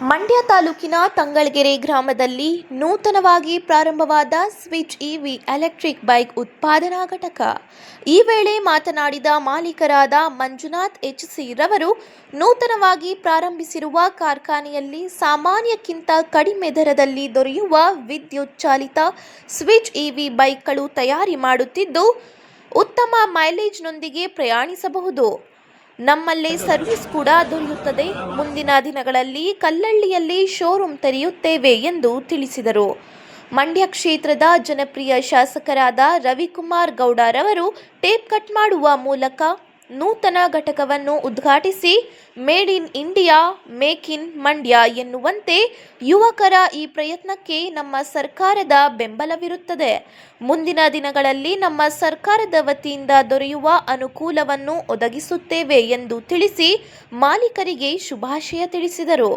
ಮಂಡ್ಯ ತಾಲೂಕಿನ ತಂಗಳಗೆರೆ ಗ್ರಾಮದಲ್ಲಿ ನೂತನವಾಗಿ ಪ್ರಾರಂಭವಾದ ಸ್ವಿಚ್ ಇವಿ ಎಲೆಕ್ಟ್ರಿಕ್ ಬೈಕ್ ಉತ್ಪಾದನಾ ಘಟಕ. ಈ ವೇಳೆ ಮಾತನಾಡಿದ ಮಾಲೀಕರಾದ ಮಂಜುನಾಥ್ ಎಚ್ಸಿ ರವರು, ನೂತನವಾಗಿ ಪ್ರಾರಂಭಿಸಿರುವ ಕಾರ್ಖಾನೆಯಲ್ಲಿ ಸಾಮಾನ್ಯಕ್ಕಿಂತ ಕಡಿಮೆ ದರದಲ್ಲಿ ದೊರೆಯುವ ವಿದ್ಯುತ್ ಚಾಲಿತ ಸ್ವಿಚ್ ಇವಿ ಬೈಕ್ಗಳು ತಯಾರಿ ಮಾಡುತ್ತಿದ್ದು, ಉತ್ತಮ ಮೈಲೇಜ್ನೊಂದಿಗೆ ಪ್ರಯಾಣಿಸಬಹುದು. ನಮ್ಮಲ್ಲೇ ಸರ್ವಿಸ್ ಕೂಡ ದೊರೆಯುತ್ತದೆ. ಮುಂದಿನ ದಿನಗಳಲ್ಲಿ ಕಲ್ಲಳ್ಳಿಯಲ್ಲಿ ಶೋರೂಮ್ ತೆರೆಯುತ್ತೇವೆ ಎಂದು ತಿಳಿಸಿದರು. ಮಂಡ್ಯ ಕ್ಷೇತ್ರದ ಜನಪ್ರಿಯ ಶಾಸಕರಾದ ರವಿಕುಮಾರ್ ಗೌಡರವರು ಟೇಪ್ ಕಟ್ ಮಾಡುವ ಮೂಲಕ ನೂತನ ಘಟಕವನ್ನು ಉದ್ಘಾಟಿಸಿ made in India, make in Mandya ಎನ್ನುವಂತೆ ಯುವಕರ ಈ ಪ್ರಯತ್ನಕ್ಕೆ ನಮ್ಮ ಸರ್ಕಾರದ ಬೆಂಬಲವಿರುತ್ತದೆ. ಮುಂದಿನ ದಿನಗಳಲ್ಲಿ ನಮ್ಮ ಸರ್ಕಾರದ ವತಿಯಿಂದ ದೊರೆಯುವ ಅನುಕೂಲವನ್ನು ಒದಗಿಸುತ್ತೇವೆ ಎಂದು ತಿಳಿಸಿ ಮಾಲೀಕರಿಗೆ ಶುಭಾಶಯ ತಿಳಿಸಿದರು.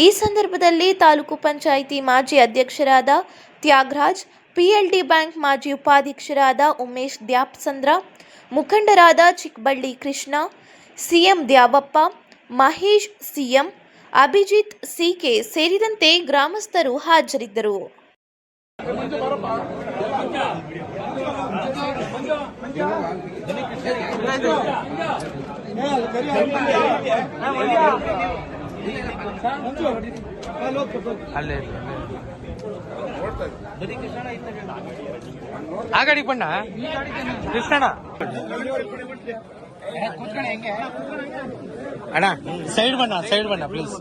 ಈ ಸಂದರ್ಭದಲ್ಲಿ ತಾಲೂಕು ಪಂಚಾಯಿತಿ ಮಾಜಿ ಅಧ್ಯಕ್ಷರಾದ ತ್ಯಾಗರಾಜ್, ಪಿಎಲ್ಡಿ ಬ್ಯಾಂಕ್ ಮಾಜಿ ಉಪಾಧ್ಯಕ್ಷರಾದ ಉಮೇಶ್ ದ್ಯಾಪ್ಸಂದ್ರ, ಮುಖಂಡರಾದ Chikkaballi Krishna, CM Dyavappa, Mahesh CM, Abhijit CK ಸೇರಿದಂತೆ ಗ್ರಾಮಸ್ಥರು ಹಾಜರಿದ್ದರು. ಆ ಗಾಡಿ ಬಣ್ಣ ಕೃಷ್ಣ ಅಣ್ಣ ಸೈಡ್ ಬಣ್ಣ ಪ್ಲೀಸ್.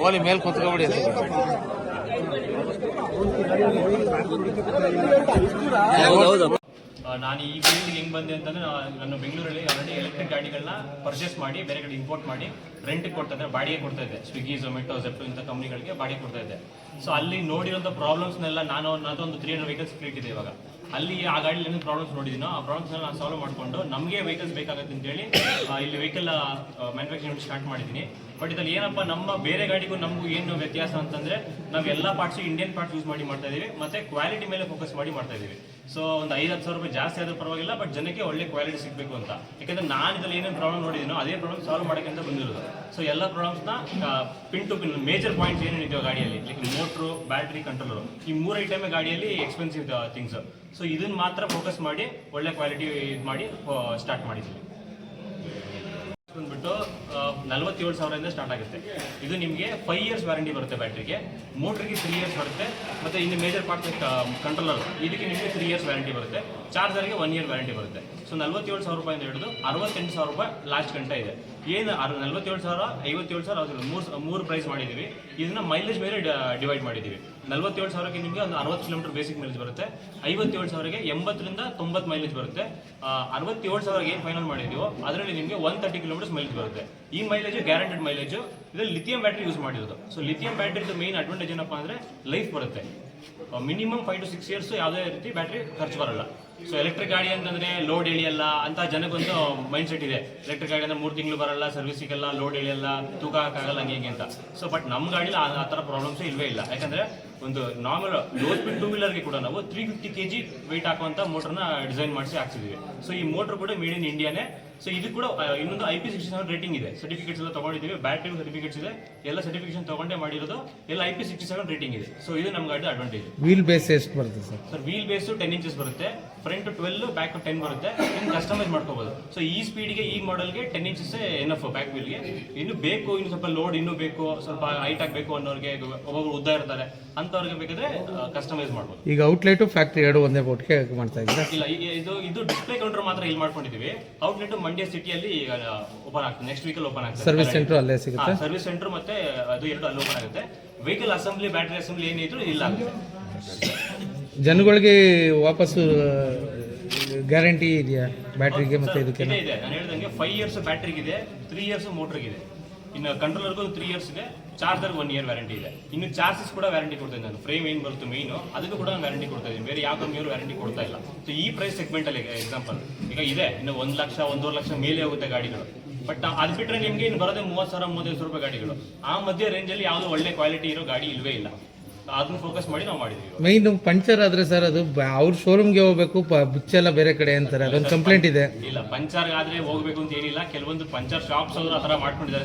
ಓಲಿ ಮೇಲ್ ಕೂತ್ಕೊಬಿಡಿ. ನಾನು ಈ ಫೀಲ್ಡ್ಗೆ ಹೆಂಗೆ ಬಂದೆ ಅಂತಂದ್ರೆ, ನಾನು ಬೆಂಗಳೂರಲ್ಲಿ ಆಲ್ರೆಡಿ ಎಲೆಕ್ಟ್ರಿಕ್ ಗಾಡಿಗಳನ್ನ ಪರ್ಚೇಸ್ ಮಾಡಿ ಬೇರೆ ಕಡೆ ಇಂಪೋರ್ಟ್ ಮಾಡಿ ರೆಂಟ್ಗೆ ಕೊಡ್ತಾ ಇದ್ದೆ, ಬಾಡಿಗೆ ಕೊಡ್ತಾ ಇದ್ದೆ. ಸ್ವಿಗ್ಗಿ, ಝೊಮ್ಯಾಟೊ, ಝೆಪ್ಟೋ ಇಂಥ ಕಂಪ್ನಿಗಳಿಗೆ ಬಾಡಿಗೆ ಕೊಡ್ತಾ ಇದ್ದೆ. ಸೊ ಅಲ್ಲಿ ನೋಡಿರೋಂಥ ಪ್ರಾಬ್ಲಮ್ಸ್ನೆಲ್ಲ ಅದೊಂದು 300 ವೆಹಿಕಲ್ಸ್ ಫ್ಲೀಟ್ ಇದೆ ಇವಾಗ. ಅಲ್ಲಿ ಆ ಗಾಡಿಲಿ ಏನೇನು ಪ್ರಾಬ್ಲಮ್ಸ್ ನೋಡಿದ್ದೀನೋ ಆ ಪ್ರಾಬ್ಲಮ್ಸ್ನೆಲ್ಲ ನಾನು ಸಾಲ್ವ್ ಮಾಡಿಕೊಂಡು ನಮಗೆ ವೆಹಿಕಲ್ಸ್ ಬೇಕಾಗುತ್ತೆ ಅಂತೇಳಿ ಇಲ್ಲಿ ವೆಹಿಕಲ್ ಮ್ಯಾನುಫ್ಯಾಕ್ಚರಿಂಗ್ ಸ್ಟಾರ್ಟ್ ಮಾಡಿದ್ದೀನಿ. ಬಟ್ ಇದ್ರಲ್ಲಿ ಏನಪ್ಪ, ನಮ್ಮ ಬೇರೆ ಗಾಡಿಗೂ ನಮಗೂ ಏನು ವ್ಯತ್ಯಾಸ ಅಂತಂದರೆ, ನಾವು ಎಲ್ಲ ಪಾರ್ಟ್ಸು ಇಂಡಿಯನ್ ಪಾರ್ಟ್ಸ್ ಯೂಸ್ ಮಾಡಿ ಮಾಡ್ತಾ ಇದ್ದೀವಿ, ಮತ್ತು ಕ್ವಾಲಿಟಿ ಮೇಲೆ ಫೋಕಸ್ ಮಾಡಿ ಮಾಡ್ತಾ ಇದ್ದೀವಿ. ಸೊ ಒಂದು 5-10 ಸಾವಿರ ರೂಪಾಯಿ ಜಾಸ್ತಿ ಆದರೂ ಪರವಾಗಿಲ್ಲ, ಬಟ್ ಜನಕ್ಕೆ ಒಳ್ಳೆ ಕ್ವಾಲಿಟಿ ಸಿಗಬೇಕು ಅಂತ. ಯಾಕಂದರೆ ನಾನು ಇದರಲ್ಲಿ ಏನೇನು ಪ್ರಾಬ್ಲಮ್ ನೋಡಿದ್ದೀನೋ ಅದೇ ಪ್ರಾಬ್ಲಮ್ ಸಾಲ್ವ್ ಮಾಡೋಕ್ಕೆ ಅಂತ ಬಂದಿರೋದು. ಸೊ ಎಲ್ಲ ಪ್ರಾಬ್ಲಮ್ಸ್ನ pin to pin major points ಏನೇನಿದೆಯೋ ಗಾಡಿಯಲ್ಲಿ, ಲೈಕ್ ಮೋಟ್ರು, ಬ್ಯಾಟ್ರಿ, ಕಂಟ್ರೋಲರು, ಈ 3 ಐಟಮೇ ಗಾಡಿಯಲ್ಲಿ ಎಕ್ಸ್ಪೆನ್ಸಿವ್ ಥಿಂಗ್ಸ್. ಸೊ ಇದನ್ನು ಮಾತ್ರ ಫೋಕಸ್ ಮಾಡಿ ಒಳ್ಳೆ ಕ್ವಾಲಿಟಿ ಇದು ಮಾಡಿ ಸ್ಟಾರ್ಟ್ ಮಾಡಿದ್ದೀವಿ. ಬಂದ್ಬಿಟ್ಟು 47,000 ಸ್ಟಾರ್ಟ್ ಆಗುತ್ತೆ. ಇದು ನಿಮಗೆ 5 ಇಯರ್ಸ್ ವ್ಯಾರಂಟಿ ಬರುತ್ತೆ. ಬ್ಯಾಟ್ರಿಗೆ, ಮೋಟ್ರಿಗೆ 3 ಇಯರ್ಸ್ ಬರುತ್ತೆ, ಮತ್ತು ಇನ್ನು ಮೇಜರ್ ಪಾರ್ಟ್ ಕಂಟ್ರೋಲರ್ ಇದಕ್ಕೆ ನಿಮಗೆ 3 ಇಯರ್ಸ್ ವ್ಯಾರಂಟಿ ಬರುತ್ತೆ. ಚಾರ್ಜರ್ಗೆ 1 ಇಯರ್ ವ್ಯಾರಂಟಿ ಬರುತ್ತೆ. ಸೊ 47,000 ರೂಪಾಯಿಂದ ಹಿಡಿದು 68,000 ರೂಪಾಯಿ ಲಾಸ್ಟ್ ಗಂಟೆ ಇದೆ. ಏನು 47,000, 57,000 ಮೂರು ಪ್ರೈಸ್ ಮಾಡಿದ್ದೀವಿ. ಇದನ್ನ ಮೈಲೇಜ್ ಮೇಲೆ ಡಿವೈಡ್ ಮಾಡಿದ್ದೀವಿ. 47,000ಕ್ಕೆ ನಿಮಗೆ ಒಂದು 60 ಕಿಲೋಮೀಟರ್ ಬೇಸಿಕ್ ಮೈಲೇಜ್ ಬರುತ್ತೆ. 57,000ಗೆ 80ರಿಂದ 90 ಮೈಲೇಜ್ ಬರುತ್ತೆ. 67,000ಗೆ ಏನು ಫೈನಲ್ ಮಾಡಿದೀವೋ ಅದರಲ್ಲಿ ನಿಮಗೆ 130 ಕಿಲೋಮೀಟರ್ಸ್ ಮೈಲೇಜ್ ಬರುತ್ತೆ. ಈ ಮೈಲೇಜ್ ಗ್ಯಾರಂಟೆಡ್ ಮೈಲೇಜು. ಇದರಲ್ಲಿ ಲಿಥಿಯಂ ಬ್ಯಾಟ್ರಿ ಯೂಸ್ ಮಾಡಿರೋದು. ಸೊ ಲಿಥಿಯಂ ಬ್ಯಾಟ್ರಿದು ಮೇನ್ ಅಡ್ವಾಂಟೇಜ್ ಏನಪ್ಪ ಅಂದರೆ ಲೈಫ್ ಬರುತ್ತೆ. ಮಿನಿಮಮ್ 5 to 6 ಇಯರ್ಸ್ ಯಾವುದೇ ರೀತಿ ಬ್ಯಾಟ್ರಿ ಖರ್ಚು ಬರಲ್ಲ. ಸೊ ಎಲೆಕ್ಟ್ರಿಕ್ ಗಾಡಿ ಅಂತಂದರೆ ಲೋಡ್ ಎಳಿಯಲ್ಲ ಅಂತ ಜನಕ್ಕೊಂದು ಮೈಂಡ್ ಸೆಟ್ ಇದೆ. ಎಲೆಕ್ಟ್ರಿಕ್ ಗಾಡಿ ಅಂದರೆ 3 ತಿಂಗಳು ಬರಲ್ಲ, ಸರ್ವಿಸ್ ಸಿಗಲ್ಲ, ಲೋಡ್ ಎಳಿಯಲ್ಲ, ತೂಕ ಹಾಕಾಗಲ್ಲ, ಹಂಗೆ ಅಂತ. ಸೊ ಬಟ್ ನಮ್ಮ ಗಾಡಿಲಿ ಆ ಥರ ಪ್ರಾಬ್ಲಮ್ಸೇ ಇಲ್ಲವೇ ಇಲ್ಲ. ಯಾಕಂದರೆ ಒಂದು ನಾರ್ಮಲ್ ಲೋ ಸ್ಪೀಡ್ 2 ವೀಲರ್ಗೆ ಕೂಡ ನಾವು 350 kg ವೆಯ್ಟ್ ಹಾಕುವಂಥ ಮೋಟ್ರನ್ನ ಡಿಸೈನ್ ಮಾಡಿಸಿ ಹಾಕ್ಸಿದ್ದೀವಿ. ಸೊ ಈ ಮೋಟ್ರ್ ಕೂಡ ಮೇಡ್ ಇನ್ ಇಂಡಿಯಾನೇ. ಸೊ ಇದು ಕೂಡ ಇನ್ನೊಂದು IP67 ರೇಟಿಂಗ್ ಇದೆ. ಸರ್ಟಿಫಿಕೇಟ್ಸ್ ಎಲ್ಲ ತೊಗೊಂಡಿದ್ದೀವಿ, ಬ್ಯಾಟ್ರಿ ಸರ್ಟಿಫಿಕೇಟ್ಸ್ ಇದೆ, ಎಲ್ಲ ಸರ್ಟಿಫಿಕೇಶನ್ ತೊಗೊಂಡೇ ಮಾಡಿರೋದು. ಎಲ್ಲ IP67 ರೇಟಿಂಗ್ ಇದೆ. ಸೊ ಇದು ನಮ್ಮ ಗಾಡಿ ಅಡ್ವಾಂಟೇಜ್. ವೀಲ್ ಬೇಸ್ ಎಷ್ಟು ಬರುತ್ತೆ ಸರ್? ವೀಲ್ ಬೇಸು 10 ಇಂಚಸ್ ಬರುತ್ತೆ. ಫ್ರಂಟ್ 12, ಬ್ಯಾಕ್ 10 ಬರುತ್ತೆ. ಇನ್ನು ಕಸ್ಟಮೈಸ್ ಮಾಡ್ಕೋಬಹುದು. ಸೊ ಈ ಸ್ಪೀಡ್ಗೆ, ಈ ಮಾಡೆಲ್ಗೆ 10 ಇಂಚಸ್ ಎನಫ್ ಬ್ಯಾಕ್ ವೀಲ್ಗೆ. ಇನ್ನು ಬೇಕು, ಇನ್ನು ಸ್ವಲ್ಪ ಲೋಡ್ ಇನ್ನೂ ಬೇಕು, ಸ್ವಲ್ಪ ಹೈಟ್ ಆಗಬೇಕು ಅನ್ನೋರಿಗೆ, ಒಬ್ಬೊಬ್ರು ಉದ್ದ ಇರ್ತಾರೆ ಅಂಥವ್ರಿಗೆ ಬೇಕಾದ್ರೆ ಕಸ್ಟಮೈಸ್ ಮಾಡ್ಬೋದು. ಈಗ ಔಟ್ಲೆಟ್ ಫ್ಯಾಕ್ಟ್ರಿ 2 ಒಂದೇ ಬೋಟ್ಗೆ ಮಾಡ್ತಾ ಇದ್ದೀರಾ? ಇಲ್ಲ, ಇದು ಡಿಸ್ಪ್ಲೇ ಕೌಂಟರ್ ಮಾತ್ರ ಇಲ್ಲಿ ಮಾಡ್ಕೊಂಡಿದ್ದೀವಿ. ಔಟ್ಲೆಟ್ ಮಂಡ್ಯ ಸಿಟಿಯಲ್ಲಿ ಈಗ ಓಪನ್ ಆಗ್ತದೆ. ನೆಕ್ಸ್ಟ್ ವೀಕಲ್ಲಿ ಓಪನ್ ಆಗ್ತದೆ. ಸರ್ವಿಸ್ ಸೆಂಟರ್ ಅಲ್ಲೇ ಸಿಗುತ್ತೆ. ಸರ್ವಿಸ್ ಸೆಂಟರ್ ಮತ್ತೆ ಅದು 2 ಅಲ್ಲಿ ಓಪನ್ ಆಗುತ್ತೆ. ವೆಹಿಕಲ್ ಅಸೆಂಬ್ಲಿ, ಬ್ಯಾಟ್ರಿ ಅಸೆಂಬ್ಲಿ ಏನಿದ್ರು ಇಲ್ಲ ಆಗುತ್ತೆ. ಜನಗಳಿಗೆ ವಾಪಸ್ಸು ಗ್ಯಾರಂಟಿ ಇದೆಯಾ ಬ್ಯಾಟ್ರಿಗೆ ಮತ್ತೆ ಇದಕ್ಕೆ? ಇದೆ. ನಾನು ಹೇಳ್ದಂಗೆ 5 ಇಯರ್ಸ್ ಬ್ಯಾಟ್ರಿಗಿದೆ, 3 ಇಯರ್ಸ್ ಮೋಟ್ರಿಗೆ. ಇನ್ನು ಕಂಟ್ರೋಲರ್ಗೂ 3 ಇಯರ್ಸ್ ಇದೆ, ಚಾರ್ಜರ್ಗೆ 1 ಇಯರ್ ವ್ಯಾರಂಟಿ ಇದೆ. ಇನ್ನು ಚಾರ್ಜಸ್ ಕೂಡ ವ್ಯಾರಂಟಿ ಕೊಡ್ತಾ ಇದ್ದೀನಿ ನಾನು. ಫ್ರೇಮ್ ಏನು ಬರುತ್ತೆ ಮೇಯ್ನು, ಅದಕ್ಕೂ ಕೂಡ ನಾನು ವ್ಯಾರಂಟಿ ಕೊಡ್ತಾ ಇದ್ದೀನಿ. ಬೇರೆ ಯಾವ ಕಂಪ್ನಿಯವರು ವ್ಯಾರಂಟಿ ಕೊಡ್ತಾ ಇಲ್ಲ. ಸೊ ಈ ಪ್ರೈಸ್ ಸೆಗ್ಮೆಂಟಲ್ಲಿ ಎಕ್ಸಾಂಪಲ್ ಈಗ ಇದೆ, ಇನ್ನು 1 ಲಕ್ಷ 1.5 ಲಕ್ಷ ಮೇಲೆ ಹೋಗುತ್ತೆ ಗಾಡಿಗಳು. ಬಟ್ ಅದು ಬಿಟ್ಟರೆ ನಿಮಗೆ ಇನ್ನು ಬರೋದೇ 30,000 35,000 ರೂಪಾಯಿ ಗಾಡಿಗಳು. ಆ ಮಧ್ಯ ರೇಂಜಲ್ಲಿ ಯಾವುದೋ ಒಳ್ಳೆ ಕ್ವಾಲಿಟಿ ಇರೋ ಗಾಡಿ ಇಲ್ಲವೇ ಇಲ್ಲ. ಅದನ್ನ ಫೋಕಸ್ ಮಾಡಿ ನಾವು ಮಾಡಿದ್ವಿ. ಮೈನ್ ಪಂಚರ್ ಆದ್ರೆ ಸರ್ ಅದು ಅವ್ರ ಶೋರೂಮ್ಗೆ ಹೋಗ್ಬೇಕು, ಬಿಚ್ಚೆಲ್ಲ ಬೇರೆ ಕಡೆ ಅಂತಾರೆ, ಅದೊಂದು ಕಂಪ್ಲೇಂಟ್ ಇದೆ. ಇಲ್ಲ, ಪಂಚರ್ ಆದ್ರೆ ಹೋಗ್ಬೇಕು ಅಂತ ಏನಿಲ್ಲ. ಕೆಲವೊಂದು ಪಂಚರ್ ಶಾಪ್ಸ್ ಅವರು ಆತರ ಮಾಡ್ಕೊಂಡಿದ್ದಾರೆ.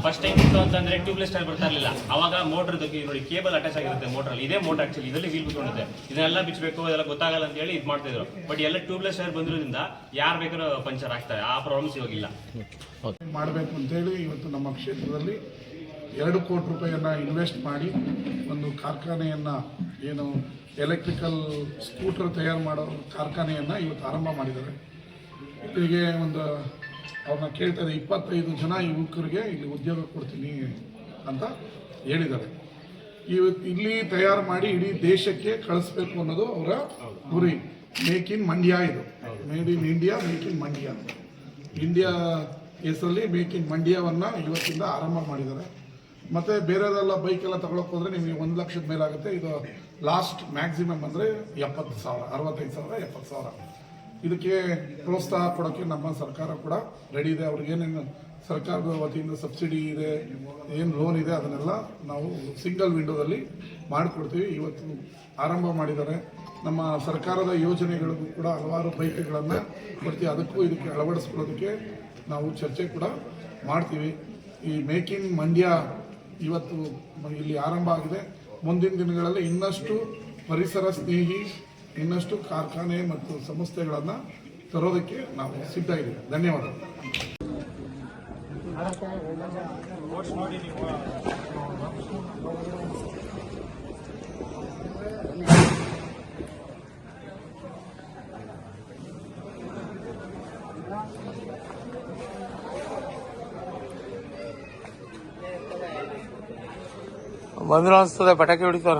ಫಸ್ಟ್ ಟೈಮ್ ಇತ್ತು ಅಂತಂದ್ರೆ ಟ್ಯೂಬ್ಲೆಸ್ ಟೈರ್ ಬರ್ತಾ ಇರಲಿಲ್ಲ. ಅವಾಗ ಮೋಟರ್ ನೋಡಿ ಕೇಬಲ್ ಅಟ್ಯಾಚ್ ಆಗಿರುತ್ತೆ ಮೋಟರ್ ಅಲ್ಲಿ. ಇದೇ ಮೋಟರ್ ಆಕ್ಚುಲಿ ಇದರಲ್ಲಿ ವೀಲ್ ಬಿಟ್ಕೊಂಡಿದೆ. ಇದನ್ನೆಲ್ಲ ಬಿಚ್ಚಬೇಕು, ಅದೆಲ್ಲ ಗೊತ್ತಾಗಲ್ಲ ಅಂತ ಹೇಳಿ ಇದು ಮಾಡ್ತಾ ಇದ್ರು. ಬಟ್ ಎಲ್ಲ ಟ್ಯೂಬ್ಲೆಸ್ ಟೈರ್ ಬಂದಿರೋದ್ರಿಂದ ಯಾರು ಬೇಕಾದ್ರೂ ಪಂಚರ್ ಆಗ್ತಾರೆ. ಆ ಪ್ರಾಬ್ಲಮ್ಸ್ ಇವಾಗಿಲ್ಲ. ಮಾಡಬೇಕು ಅಂತೇಳಿ ಇವತ್ತು ನಮ್ಮ ಕ್ಷೇತ್ರದಲ್ಲಿ 2 ಕೋಟಿ ರೂಪಾಯಿಯನ್ನು ಇನ್ವೆಸ್ಟ್ ಮಾಡಿ ಒಂದು ಕಾರ್ಖಾನೆಯನ್ನು, ಏನು ಎಲೆಕ್ಟ್ರಿಕಲ್ ಸ್ಕೂಟರ್ ತಯಾರು ಮಾಡೋ ಕಾರ್ಖಾನೆಯನ್ನು ಇವತ್ತು ಆರಂಭ ಮಾಡಿದ್ದಾರೆ. ಇಲ್ಲಿಗೆ ಒಂದು ಅವ್ರನ್ನ ಕೇಳ್ತಾರೆ, 25 ಜನ ಯುವಕರಿಗೆ ಇಲ್ಲಿ ಉದ್ಯೋಗ ಕೊಡ್ತೀನಿ ಅಂತ ಹೇಳಿದ್ದಾರೆ. ಇವತ್ತು ಇಲ್ಲಿ ತಯಾರು ಮಾಡಿ ಇಡೀ ದೇಶಕ್ಕೆ ಕಳಿಸ್ಬೇಕು ಅನ್ನೋದು ಅವರ ಗುರಿ. ಮೇಕ್ ಇನ್ ಮಂಡ್ಯ, ಇದು made in India, make in Mandya. India ಹೆಸರಲ್ಲಿ ಮೇಕ್ ಇನ್ ಮಂಡ್ಯವನ್ನು ಇವತ್ತಿಂದ ಆರಂಭ ಮಾಡಿದ್ದಾರೆ. ಮತ್ತು ಬೇರೆದೆಲ್ಲ ಬೈಕೆಲ್ಲ ತಗೊಳಕ್ಕೆ ಹೋದರೆ ನಿಮಗೆ 1 ಲಕ್ಷದ ಮೇಲಾಗುತ್ತೆ. ಇದು ಲಾಸ್ಟ್ ಮ್ಯಾಕ್ಸಿಮಮ್ ಅಂದರೆ 70,000, 65,000, 70,000. ಇದಕ್ಕೆ ಪ್ರೋತ್ಸಾಹ ಕೊಡೋಕ್ಕೆ ನಮ್ಮ ಸರ್ಕಾರ ಕೂಡ ರೆಡಿ ಇದೆ. ಅವ್ರಿಗೇನೇನು ಸರ್ಕಾರದ ವತಿಯಿಂದ ಸಬ್ಸಿಡಿ ಇದೆ, ಏನು ಲೋನ್ ಇದೆ, ಅದನ್ನೆಲ್ಲ ನಾವು ಸಿಂಗಲ್ ವಿಂಡೋದಲ್ಲಿ ಮಾಡಿಕೊಡ್ತೀವಿ. ಇವತ್ತು ಆರಂಭ ಮಾಡಿದ್ದಾರೆ. ನಮ್ಮ ಸರ್ಕಾರದ ಯೋಜನೆಗಳಿಗೂ ಕೂಡ ಹಲವಾರು ಬೈಕ್ಗಳನ್ನು ಕೊಡ್ತೀವಿ. ಅದಕ್ಕೂ ಇದಕ್ಕೆ ಅಳವಡಿಸ್ಕೊಳ್ಳೋದಕ್ಕೆ ನಾವು ಚರ್ಚೆ ಕೂಡ ಮಾಡ್ತೀವಿ. ಈ ಮೇಕ್ ಇನ್ ಮಂಡ್ಯ ಇವತ್ತು ಇಲ್ಲಿ ಆರಂಭ ಆಗಿದೆ. ಮುಂದಿನ ದಿನಗಳಲ್ಲಿ ಇನ್ನಷ್ಟು ಪರಿಸರ ಸ್ನೇಹಿ, ಇನ್ನಷ್ಟು ಕಾರ್ಖಾನೆ ಮತ್ತು ಸಂಸ್ಥೆಗಳನ್ನು ತರೋದಕ್ಕೆ ನಾವು ಸಿದ್ಧ ಇದ್ದೀವಿ. ಧನ್ಯವಾದಗಳು. ಬಂದ್ರು ಅನಿಸ್ತದೆ, ಪಟಾಕಿ ಹೊಡಿತಾರ.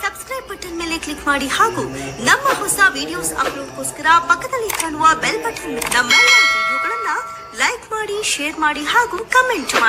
ಸಬ್ಸ್ಕ್ರೈಬ್ ಬಟನ್ ಮೇಲೆ ಕ್ಲಿಕ್ ಮಾಡಿ ಹಾಗೂ ನಮ್ಮ ಹೊಸ ವಿಡಿಯೋಸ್ ಅಪ್ಲೋಡ್ಗೋಸ್ಕರ ಪಕ್ಕದಲ್ಲಿ ಕಾಣುವ ಬೆಲ್ ಬಟನ್ ನಮ್ಮೆಲ್ಲ ವಿಡಿಯೋಗಳನ್ನ ಲೈಕ್ ಮಾಡಿ, ಶೇರ್ ಮಾಡಿ ಹಾಗೂ ಕಮೆಂಟ್ ಮಾಡಿ.